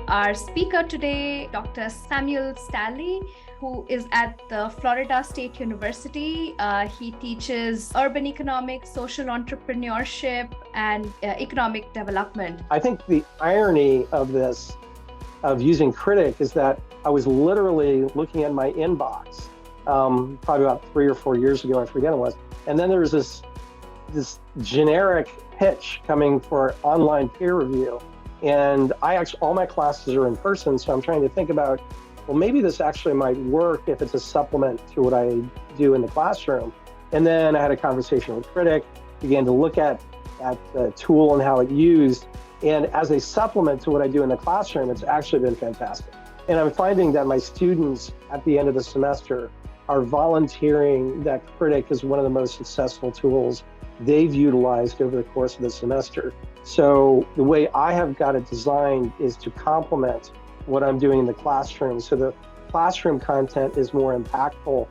our speaker today, Dr. Samuel Staley, who is at the Florida State University. He teaches urban economics, social entrepreneurship, and economic development. I think the irony of this, of using Kritik, is that I was literally looking at my inbox probably about 3 or 4 years ago, I forget it was, and then there was this generic pitch coming for online peer review. And all my classes are in person, so I'm trying to think about, well, maybe this actually might work if it's a supplement to what I do in the classroom. And then I had a conversation with Kritik, began to look at the tool and how it's used. And as a supplement to what I do in the classroom, it's actually been fantastic. And I'm finding that my students at the end of the semester are volunteering that Kritik is one of the most successful tools they've utilized over the course of the semester. So the way I have got it designed is to complement what I'm doing in the classroom. So the classroom content is more impactful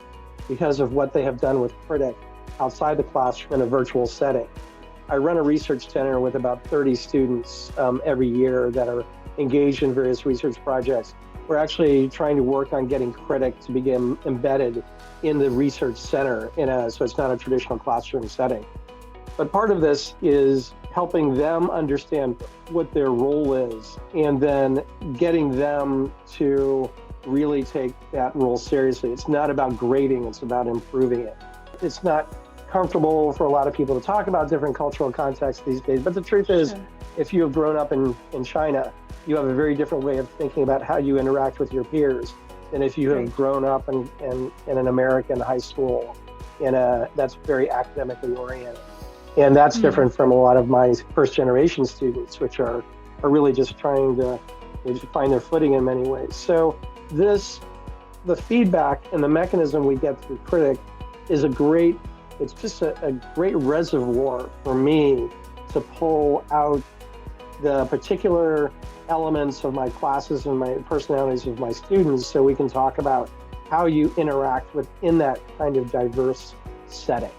because of what they have done with Kritik outside the classroom in a virtual setting. I run a research center with about 30 students every year that are engaged in various research projects. We're actually trying to work on getting Kritik to begin embedded in the research center so it's not a traditional classroom setting. But part of this is helping them understand what their role is and then getting them to really take that role seriously. It's not about grading, it's about improving it. It's not comfortable for a lot of people to talk about different cultural contexts these days, but the truth is, if you have grown up in China, you have a very different way of thinking about how you interact with your peers than if you have grown up in an American high school that's very academically oriented. And that's different from a lot of my first generation students, which are really just trying to find their footing in many ways. So the feedback and the mechanism we get through Kritik is it's just a great reservoir for me to pull out the particular elements of my classes and my personalities of my students so we can talk about how you interact within that kind of diverse setting.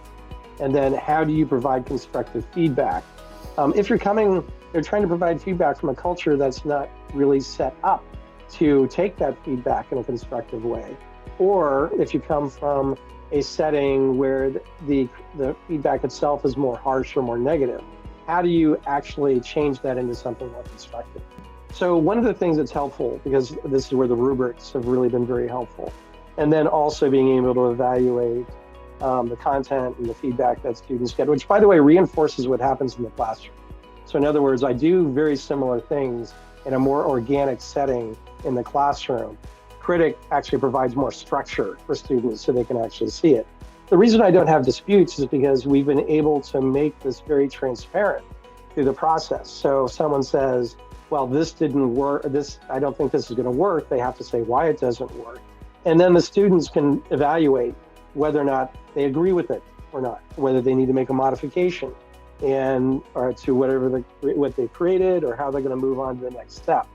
And then how do you provide constructive feedback? If you're trying to provide feedback from a culture that's not really set up to take that feedback in a constructive way, or if you come from a setting where the feedback itself is more harsh or more negative, how do you actually change that into something more constructive? So one of the things that's helpful, because this is where the rubrics have really been very helpful, and then also being able to evaluate the content and the feedback that students get, which, by the way, reinforces what happens in the classroom. So in other words, I do very similar things in a more organic setting in the classroom. Kritik actually provides more structure for students so they can actually see it. The reason I don't have disputes is because we've been able to make this very transparent through the process. So if someone says, well, this didn't work, I don't think this is going to work, they have to say why it doesn't work. And then the students can evaluate whether or not they agree with it or not, whether they need to make a modification or to what they created, or how they're going to move on to the next step.